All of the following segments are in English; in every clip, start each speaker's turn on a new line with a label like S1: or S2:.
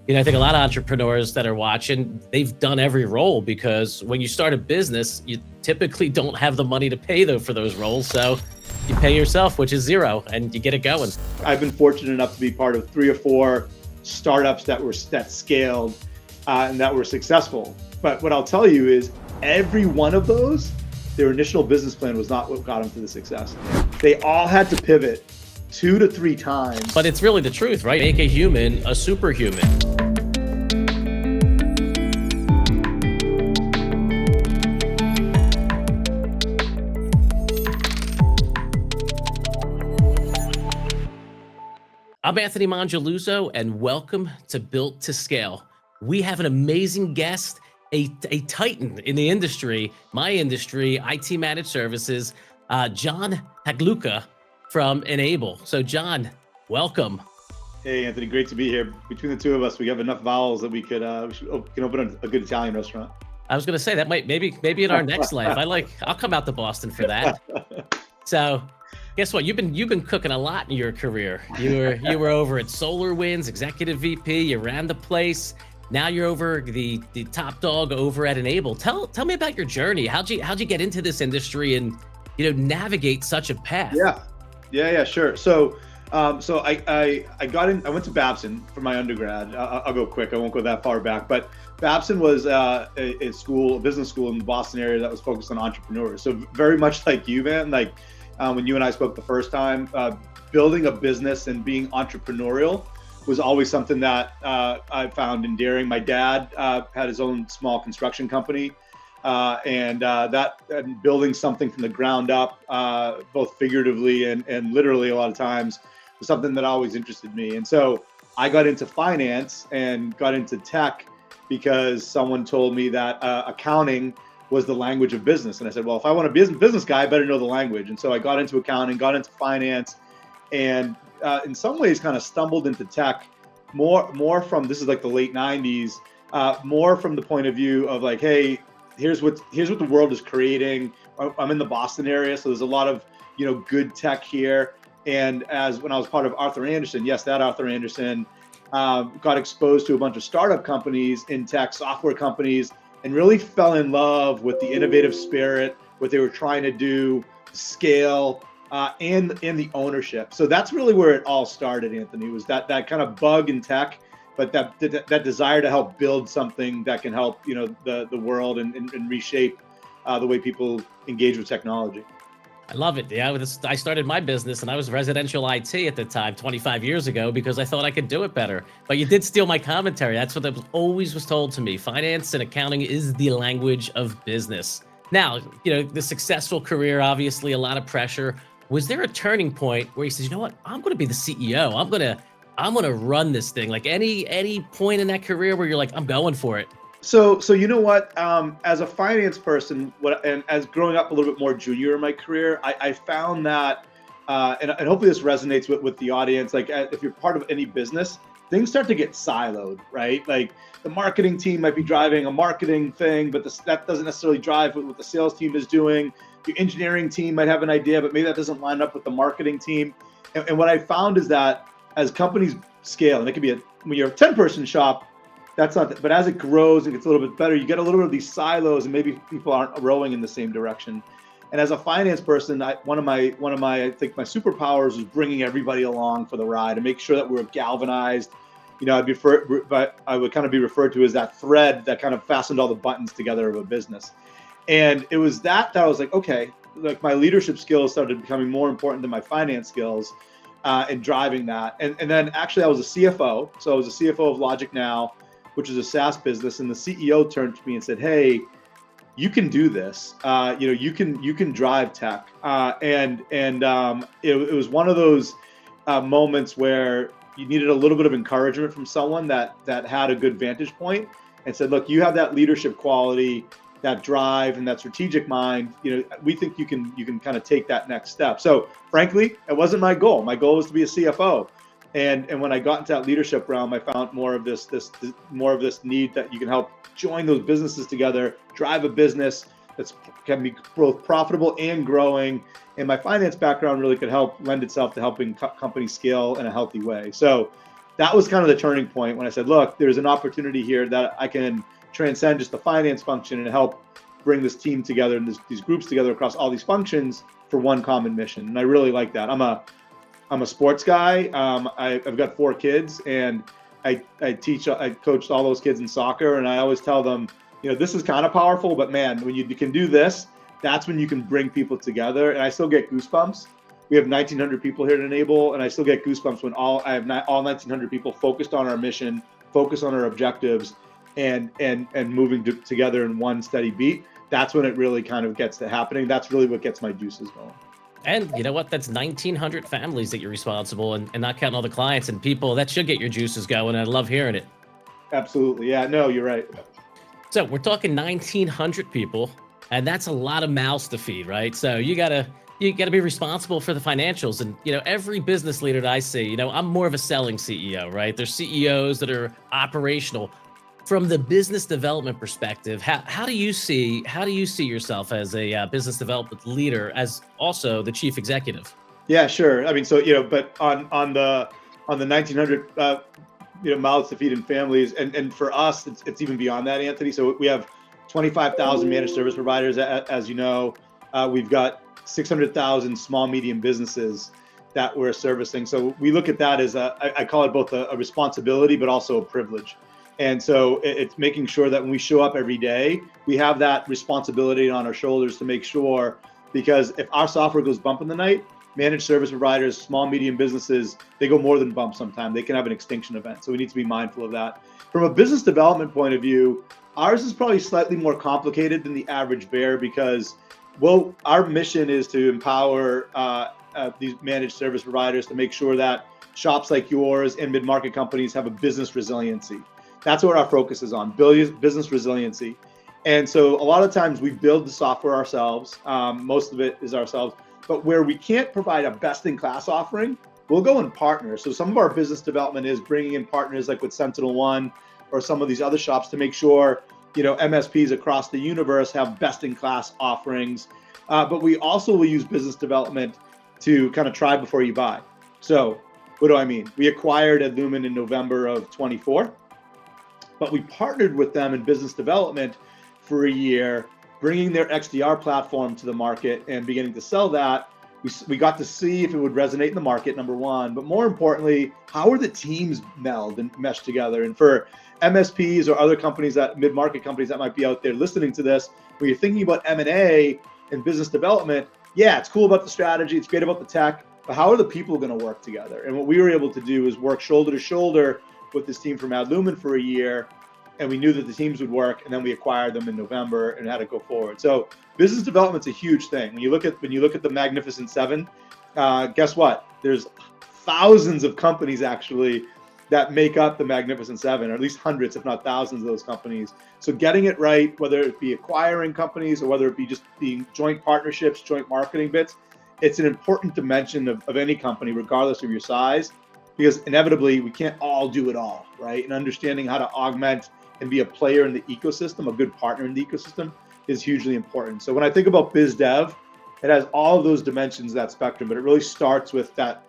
S1: I think a lot of entrepreneurs that are watching, they've done every role because when you start a business, you typically don't have the money to pay for those roles. So you pay yourself, which is zero, and you get it going.
S2: I've been fortunate enough to be part of 3 or 4 startups that scaled and that were successful. But what I'll tell you is every one of those, their initial business plan was not what got them to the success. They all had to pivot 2 to 3 times.
S1: But it's really the truth, right? Make a human a superhuman. I'm Anthony Mongeluzo, and welcome to Built to Scale. We have an amazing guest, a titan in the industry, my industry, IT managed services, John Hagluka from Enable. So John, welcome.
S2: Hey Anthony, great to be here. Between the two of us, we have enough vowels that we can open a good Italian restaurant.
S1: I was going to say that maybe in our next life. I'll come out to Boston for that. So guess what? You've been cooking a lot in your career. You were over at SolarWinds, executive VP. You ran the place. Now you're over the top dog over at Enable. Tell me about your journey. How'd you get into this industry and navigate such a path?
S2: Yeah, sure. So I went to Babson for my undergrad. I'll go quick. I won't go that far back, but Babson was a business school in the Boston area that was focused on entrepreneurs. So very much like you, man. When you and I spoke the first time, building a business and being entrepreneurial was always something that I found endearing. My dad had his own small construction company, and building something from the ground up, both figuratively and literally a lot of times, was something that always interested me. And so I got into finance and got into tech because someone told me that accounting was the language of business. And I said, well, if I want to be a business guy, I better know the language. And so I got into accounting, got into finance, and in some ways kind of stumbled into tech more from, this is like the late 90s, more from the point of view of like, hey, here's what the world is creating. I'm in the Boston area, so there's a lot of good tech here. And when I was part of Arthur Andersen, that Arthur Andersen, got exposed to a bunch of startup companies in tech, software companies, and really fell in love with the innovative spirit, what they were trying to do, scale, and the ownership. So that's really where it all started, Anthony, was that kind of bug in tech, but that desire to help build something that can help the world and reshape the way people engage with technology.
S1: I love it. Yeah, I started my business and I was residential IT at the time, 25 years ago, because I thought I could do it better. But you did steal my commentary. That's what always was told to me. Finance and accounting is the language of business. Now, the successful career, obviously a lot of pressure. Was there a turning point where you said, you know what, I'm going to be the CEO. I'm going to run this thing. Like any point in that career where you're like, I'm going for it?
S2: So you know what? As a finance person, and as growing up a little bit more junior in my career, I found that, and hopefully this resonates with the audience. Like if you're part of any business, things start to get siloed, right? Like the marketing team might be driving a marketing thing, but that doesn't necessarily drive what the sales team is doing. Your engineering team might have an idea, but maybe that doesn't line up with the marketing team. And what I found is that as companies scale, and it could be when you're a 10-person shop, that's not, but as it grows and gets a little bit better, you get a little bit of these silos and maybe people aren't rowing in the same direction. And as a finance person, one of my I think my superpowers was bringing everybody along for the ride and make sure that we're galvanized. I would kind of be referred to as that thread that kind of fastened all the buttons together of a business. And it was that I was like, okay, like my leadership skills started becoming more important than my finance skills, and driving that. And then actually I was a CFO. So I was a CFO of Logic Now, which is a SaaS business, and the CEO turned to me and said, "Hey, you can do this. You can drive tech." It was one of those moments where you needed a little bit of encouragement from someone that had a good vantage point and said, "Look, you have that leadership quality, that drive, and that strategic mind. We think you can kind of take that next step." So, frankly, it wasn't my goal. My goal was to be a CFO. And when I got into that leadership realm, I found more of this need that you can help join those businesses together, drive a business that can be both profitable and growing. And my finance background really could help lend itself to helping companies scale in a healthy way. So that was kind of the turning point when I said, look, there's an opportunity here that I can transcend just the finance function and help bring this team together and these groups together across all these functions for one common mission. And I really like that. I'm a sports guy. I've got 4 kids, and I coached all those kids in soccer, and I always tell them, this is kind of powerful, but man, when you can do this, that's when you can bring people together. And I still get goosebumps. We have 1,900 people here at Enable, and I still get goosebumps when all 1,900 people focused on our mission, focused on our objectives, and moving together in one steady beat. That's when it really kind of gets to happening. That's really what gets my juices going.
S1: And you know what? That's 1,900 families that you're responsible, and not counting all the clients and people. That should get your juices going. I love hearing it.
S2: Absolutely. Yeah, no, you're right.
S1: So we're talking 1,900 people, and that's a lot of mouths to feed, right? So you gotta be responsible for the financials. And every business leader that I see, I'm more of a selling CEO, right? There's CEOs that are operational. From the business development perspective, how do you see yourself as a business development leader, as also the chief executive?
S2: Yeah, sure. I mean, so but on the 1,900 mouths to feed in families, and for us, it's even beyond that, Anthony. So we have 25,000 managed service providers, as you know. We've got 600,000 small medium businesses that we're servicing. So we look at that as I call it both a responsibility, but also a privilege. And so it's making sure that when we show up every day, we have that responsibility on our shoulders to make sure, because if our software goes bump in the night, managed service providers, small, medium businesses, they go more than bump sometimes. They can have an extinction event. So we need to be mindful of that. From a business development point of view, ours is probably slightly more complicated than the average bear, because our mission is to empower these managed service providers to make sure that shops like yours and mid-market companies have a business resiliency. That's what our focus is on, business resiliency. And so a lot of times we build the software ourselves. Most of it is ourselves. But where we can't provide a best-in-class offering, we'll go and partner. So some of our business development is bringing in partners like with SentinelOne or some of these other shops to make sure MSPs across the universe have best-in-class offerings. But we also will use business development to kind of try before you buy. So what do I mean? We acquired Adlumin in November of 24. But we partnered with them in business development for a year, bringing their XDR platform to the market and beginning to sell that. We got to see if it would resonate in the market, number one, but more importantly, how are the teams meld and mesh together? And for MSPs or other companies, that mid-market companies that might be out there listening to this, when you're thinking about M&A and business development, yeah, it's cool about the strategy, it's great about the tech, but how are the people going to work together? And what we were able to do is work shoulder to shoulder with this team from Adlumin for a year, and we knew that the teams would work, and then we acquired them in November and had to go forward. So business development's a huge thing. When you look at the Magnificent Seven, guess what? There's thousands of companies actually that make up the Magnificent Seven, or at least hundreds, if not thousands of those companies. So getting it right, whether it be acquiring companies or whether it be just being joint partnerships, joint marketing bits, it's an important dimension of any company, regardless of your size. Because inevitably we can't all do it all, right? And understanding how to augment and be a player in the ecosystem, a good partner in the ecosystem, is hugely important. So when I think about biz dev, it has all of those dimensions, that spectrum, but it really starts with that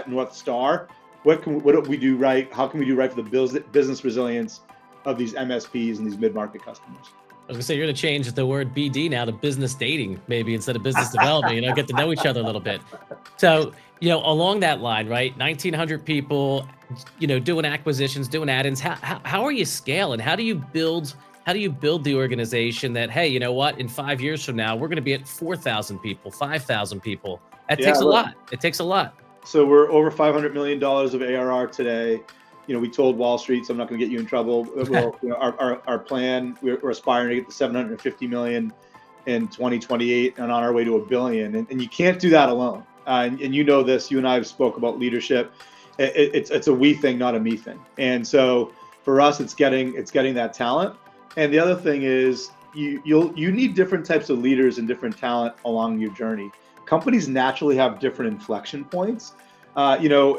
S2: North Star. What do we do right? How can we do right for the business resilience of these MSPs and these mid-market customers?
S1: I was gonna say, you're gonna change the word BD now to business dating, maybe, instead of business development, get to know each other a little bit. So, along that line, right? 1,900 people, doing acquisitions, doing add-ins. How are you scaling? How do you build the organization that, hey, you know what? In 5 years from now, we're gonna be at 4,000 people, 5,000 people. That takes a lot. It takes a lot.
S2: So we're over $500 million of ARR today. We told Wall Street, so I'm not going to get you in trouble. Our plan, we're aspiring to get to 750 million in 2028 and on our way to $1 billion. And you can't do that alone. And this, you and I have spoke about leadership. It's a we thing, not a me thing. And so for us, it's getting that talent. And the other thing is you need different types of leaders and different talent along your journey. Companies naturally have different inflection points. You're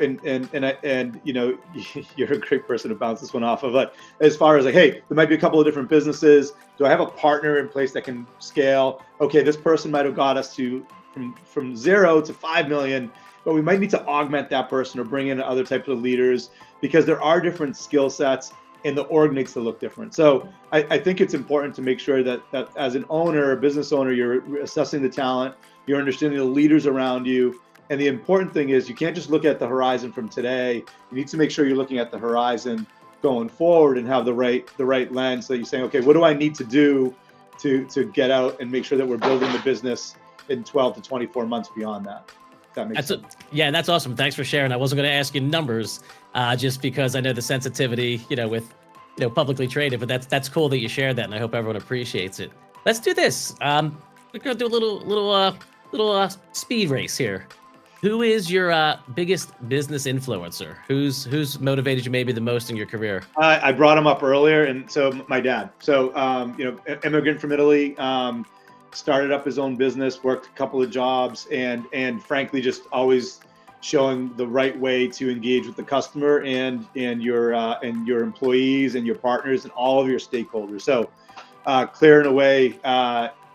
S2: a great person to bounce this one off of. But as far as hey, there might be a couple of different businesses. Do I have a partner in place that can scale? Okay, this person might have got us from 0 to 5 million, but we might need to augment that person or bring in other types of leaders because there are different skill sets and the org needs to look different. So I think it's important to make sure that as an owner, a business owner, you're assessing the talent, you're understanding the leaders around you. And the important thing is you can't just look at the horizon from today. You need to make sure you're looking at the horizon going forward and have the right lens, that you're saying, okay, what do I need to do to get out and make sure that we're building the business in 12 to 24 months beyond that. If that makes sense.
S1: Yeah, that's awesome. Thanks for sharing. I wasn't going to ask you numbers, just because I know the sensitivity, with publicly traded, but that's cool that you shared that, and I hope everyone appreciates it. Let's do this. We're gonna do a little speed race here. Who is your biggest business influencer? Who's motivated you maybe the most in your career?
S2: I brought him up earlier, and so my dad. So immigrant from Italy, started up his own business, worked a couple of jobs, and frankly just always showing the right way to engage with the customer and your employees and your partners and all of your stakeholders. So clearing away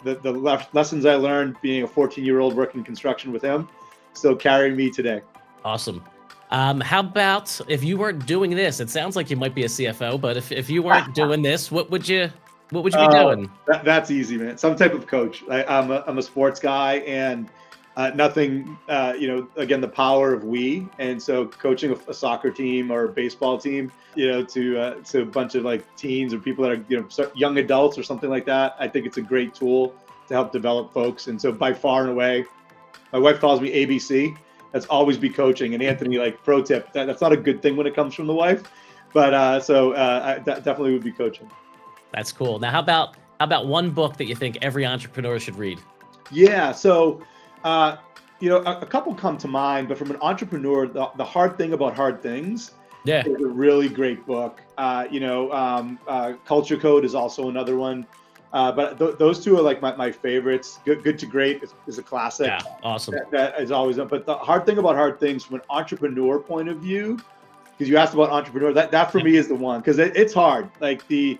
S2: the lessons I learned being a 14-year-old working construction with him still carrying me today.
S1: Awesome. How about if you weren't doing this? It sounds like you might be a CFO, but if you weren't doing this, what would you be doing?
S2: That's easy, man. Some type of coach. I'm a sports guy, and nothing. Again, the power of we. And so, coaching a soccer team or a baseball team, to a bunch of like teens or people that are young adults or something like that. I think it's a great tool to help develop folks. And so, by far and away, my wife calls me ABC. That's always be coaching. And Anthony, like pro tip, that's not a good thing when it comes from the wife, but I definitely would be coaching.
S1: That's cool. Now, how about one book that you think every entrepreneur should read?
S2: Yeah. So, a couple come to mind, but from an entrepreneur, the hard thing about hard things.
S1: Yeah.
S2: Is a really great book. Culture Code is also another one. But those two are like my favorites. Good to Great is a classic.
S1: Yeah, awesome.
S2: That is always. But the hard thing about hard things from an entrepreneur point of view, because you asked about entrepreneur, that for me is the one, because it's hard. Like the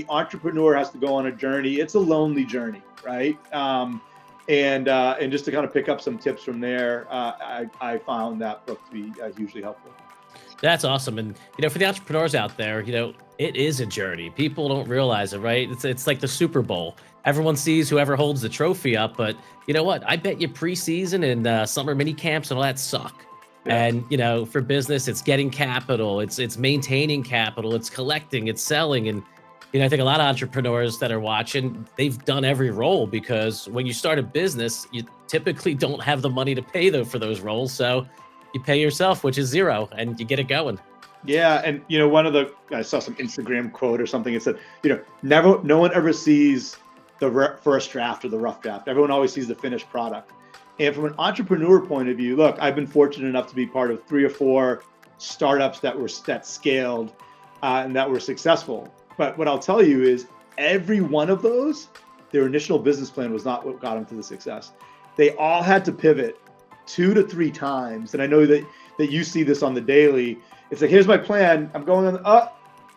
S2: entrepreneur has to go on a journey. It's a lonely journey, right? And just to kind of pick up some tips from there, I found that book to be hugely helpful.
S1: That's awesome. And, for the entrepreneurs out there, it is a journey. People don't realize it, right? It's like the Super Bowl. Everyone sees whoever holds the trophy up, but you know what? I bet you preseason and summer mini camps and all that suck. Yeah. And, for business, it's getting capital, it's maintaining capital, it's collecting, it's selling. And, I think a lot of entrepreneurs that are watching, they've done every role, because when you start a business, you typically don't have the money to pay for those roles. So you pay yourself, which is zero, and you get it going.
S2: Yeah, and I saw some Instagram quote or something. It said, no one ever sees the first draft or the rough draft. Everyone always sees the finished product. And from an entrepreneur point of view, look, I've been fortunate enough to be part of 3 or 4 startups that scaled and that were successful. But what I'll tell you is, every one of those, their initial business plan was not what got them to the success. They all had to pivot 2 to 3 times. And I know that you see this on the daily. It's like, here's my plan. I'm going on.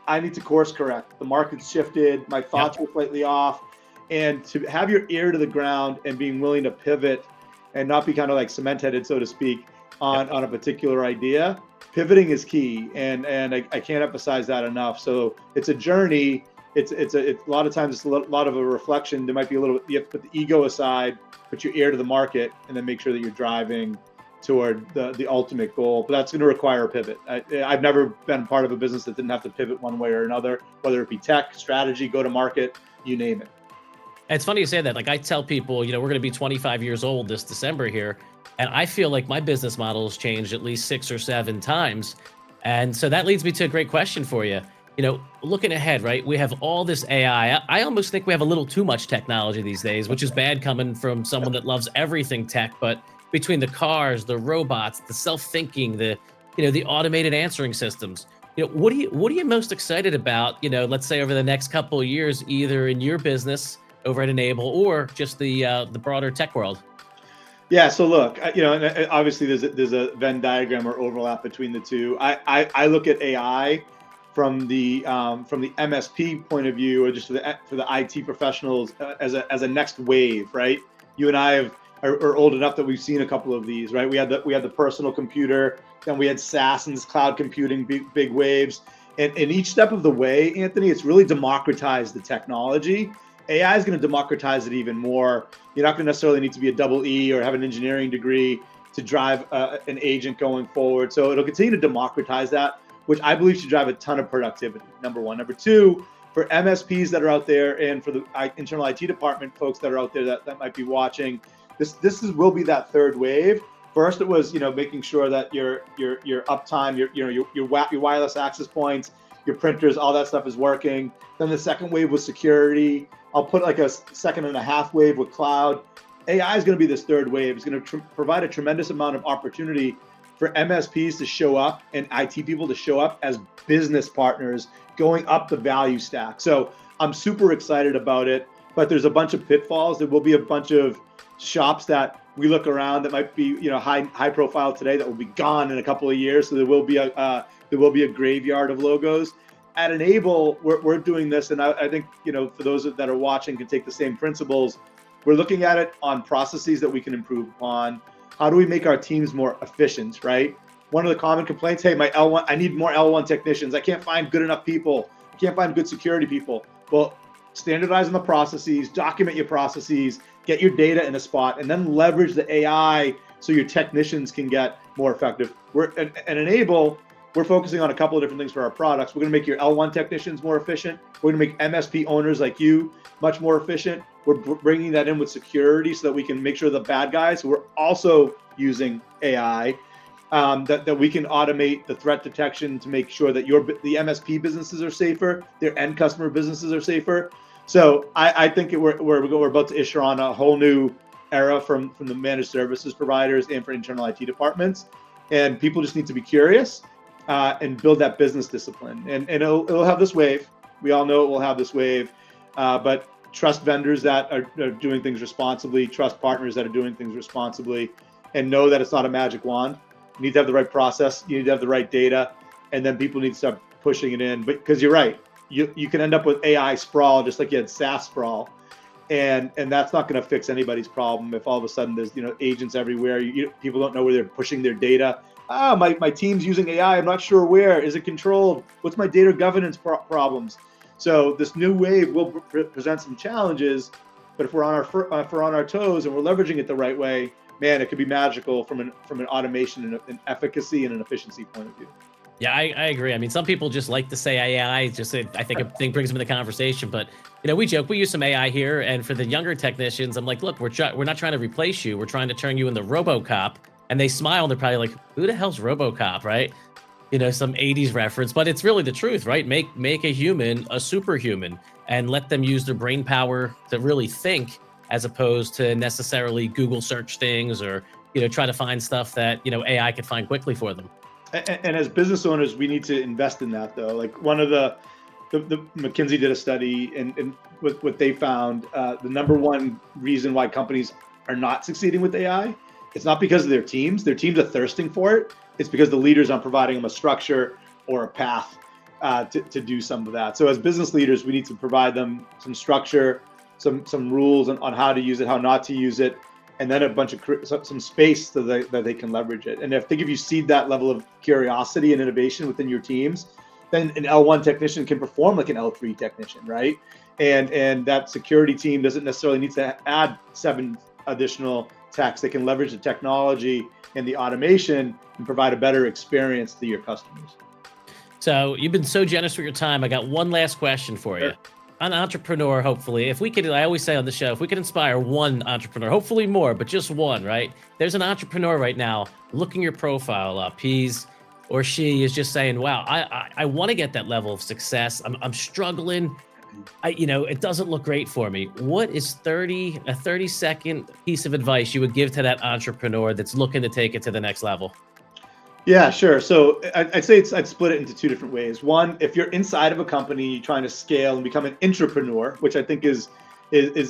S2: I need to course correct. The market's shifted. My thoughts were slightly off. And to have your ear to the ground and being willing to pivot and not be kind of like cement-headed, so to speak, on a particular idea. Pivoting is key, and I can't emphasize that enough. So it's a journey. It's a lot of times it's a lot of a reflection. There might be a little. You have to put the ego aside, put your ear to the market, and then make sure that you're driving toward the ultimate goal. But that's going to require a pivot. I've never been part of a business that didn't have to pivot one way or another, whether it be tech, strategy, go to market, you name it.
S1: It's funny you say that. Like, I tell people, we're going to be 25 years old this December here, and I feel like my business model has changed at least 6 or 7 times. And so that leads me to a great question for you. Looking ahead, right? We have all this AI. I almost think we have a little too much technology these days, which is bad coming from someone that loves everything tech. But between the cars, the robots, the self-thinking, the automated answering systems, what are you most excited about? Let's say over the next couple of years, either in your business over at Enable or just the broader tech world.
S2: Yeah. So look, and obviously there's a Venn diagram or overlap between the two. I look at AI from the MSP point of view, or just for the IT professionals as a next wave, right? You and I have are old enough that we've seen a couple of these, right? We had the personal computer, then we had SaaS and cloud computing, big waves. And in each step of the way, Anthony, it's really democratized the technology. AI is going to democratize it even more. You're not going to necessarily need to be a double E or have an engineering degree to drive an agent going forward. So it'll continue to democratize that, which I believe should drive a ton of productivity, number one. Number two, for MSPs that are out there and for the internal IT department folks that are out there that might be watching, will be that third wave. First, it was making sure that your uptime, your wireless access points, your printers, all that stuff is working. Then the second wave was security. I'll put like a second and a half wave with cloud. AI is going to be this third wave. It's going to provide a tremendous amount of opportunity for MSPs to show up and IT people to show up as business partners going up the value stack. So I'm super excited about it, but there's a bunch of pitfalls. There will be a bunch of shops that we look around that might be high profile today that will be gone in a couple of years. So there will be a graveyard of logos. At Enable, we're doing this, and I think for those that are watching can take the same principles. We're looking at it on processes that we can improve upon. How do we make our teams more efficient, right? One of the common complaints, hey, my L1, I need more L1 technicians. I can't find good enough people. I can't find good security people. Well, standardize on the processes, document your processes, get your data in a spot, and then leverage the AI so your technicians can get more effective. At Enable, we're focusing on a couple of different things for our products. We're going to make your L1 technicians more efficient. We're going to make MSP owners like you much more efficient. We're bringing that in with security so that we can make sure the bad guys who are also using AI, that we can automate the threat detection to make sure that the MSP businesses are safer, their end customer businesses are safer. So I think we're about to issue on a whole new era from the managed services providers and for internal IT departments. And people just need to be curious and build that business discipline. And it'll have this wave. We all know it will have this wave, but trust vendors that are doing things responsibly, trust partners that are doing things responsibly, and know that it's not a magic wand. You need to have the right process, you need to have the right data, and then people need to start pushing it in. But because you're right, you can end up with AI sprawl just like you had SaaS sprawl, and that's not going to fix anybody's problem if all of a sudden there's agents everywhere. People don't know where they're pushing their data. My team's using AI. I'm not sure where. Is it controlled? What's my data governance problems? So this new wave will present some challenges, but if we're on our toes and we're leveraging it the right way, man, it could be magical from an automation and an efficacy and an efficiency point of view.
S1: Yeah, I agree. I mean, some people just like to say AI. I think a thing brings them in the conversation. But we joke, we use some AI here, and for the younger technicians, I'm like, look, we're not trying to replace you. We're trying to turn you into RoboCop. And they smile, and they're probably like, who the hell's RoboCop, right? Some 80s reference, but it's really the truth, right? Make a human a superhuman and let them use their brain power to really think, as opposed to necessarily Google search things or try to find stuff that AI could find quickly for them.
S2: And as business owners, we need to invest in that, though. Like one of the McKinsey did a study, and what they found, the number one reason why companies are not succeeding with AI, it's not because of their teams. Their teams are thirsting for it. It's because the leaders aren't providing them a structure or a path to do some of that. So as business leaders, we need to provide them some structure, some rules on how to use it, how not to use it, and then a bunch of some space so that they can leverage it. And if you seed that level of curiosity and innovation within your teams, then an L1 technician can perform like an L3 technician, right? And that security team doesn't necessarily need to add 7 additional techs. They can leverage the technology and the automation and provide a better experience to your customers.
S1: So you've been so generous with your time. I got one last question for you. An entrepreneur, hopefully, if we could, I always say on the show, if we could inspire one entrepreneur, hopefully more, but just one, right? There's an entrepreneur right now looking your profile up. He or she is just saying, wow, I want to get that level of success. I'm struggling. It doesn't look great for me. What is a 30-second piece of advice you would give to that entrepreneur that's looking to take it to the next level?
S2: Yeah, sure. So I'd say I'd split it into 2 different ways. One, if you're inside of a company trying to scale and become an intrapreneur, which I think is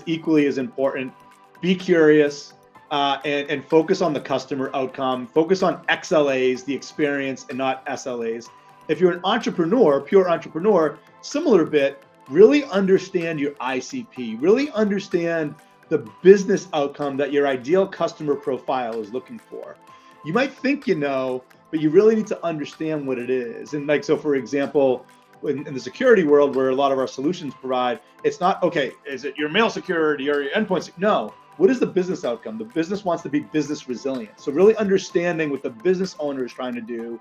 S2: equally as important, be curious and focus on the customer outcome. Focus on XLAs, the experience, and not SLAs. If you're an entrepreneur, pure entrepreneur, similar bit, really understand your ICP. Really understand the business outcome that your ideal customer profile is looking for. You might think you know, but you really need to understand what it is. And like, so for example, in the security world where a lot of our solutions provide, it's not, okay, is it your mail security or your endpoint? No, what is the business outcome? The business wants to be business resilient. So really understanding what the business owner is trying to do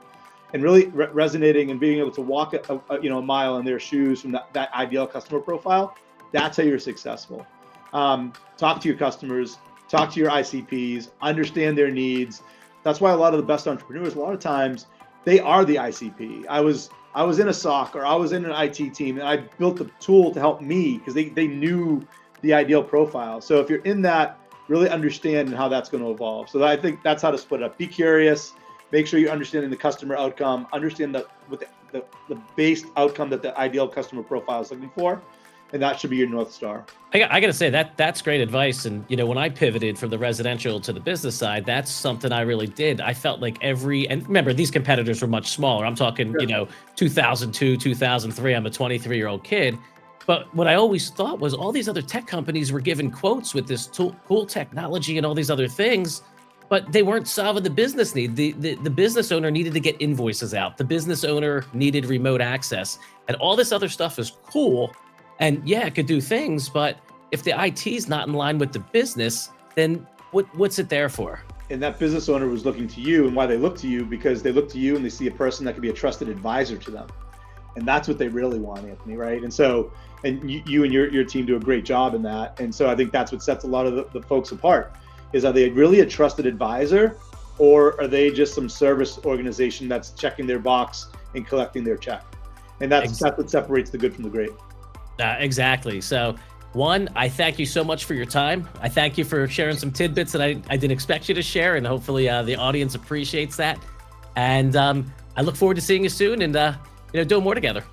S2: and really resonating and being able to walk a mile in their shoes from that ideal customer profile, that's how you're successful. Talk to your customers, talk to your ICPs, understand their needs. That's why a lot of the best entrepreneurs, a lot of times, they are the ICP. I was in a SOC or I was in an IT team and I built a tool to help me because they knew the ideal profile. So if you're in that, really understand how that's going to evolve. So I think that's how to split it up. Be curious, make sure you're understanding the customer outcome, understand the base outcome that the ideal customer profile is looking for. And that should be your North Star.
S1: I got to say that's great advice. And, when I pivoted from the residential to the business side, that's something I really did. I felt like and remember, these competitors were much smaller. I'm talking,
S2: Sure.
S1: 2002, 2003. I'm a 23-year-old kid. But what I always thought was all these other tech companies were giving quotes with this cool technology and all these other things, but they weren't solving the business need. The business owner needed to get invoices out. The business owner needed remote access. And all this other stuff is cool. And yeah, it could do things, but if the IT is not in line with the business, then what's it there for?
S2: And that business owner was looking to you, and why they look to you, because they look to you and they see a person that could be a trusted advisor to them. And that's what they really want, Anthony, right? And so, and you and your team do a great job in that. And so I think that's what sets a lot of the folks apart, is are they really a trusted advisor, or are they just some service organization that's checking their box and collecting their check? And that's what separates the good from the great.
S1: Exactly. So, one, I thank you so much for your time. I thank you for sharing some tidbits that I didn't expect you to share, and hopefully the audience appreciates that. And I look forward to seeing you soon and doing more together.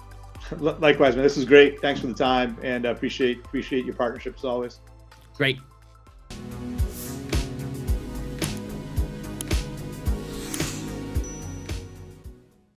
S2: Likewise, man. This is great. Thanks for the time, and appreciate your partnership as always.
S1: Great.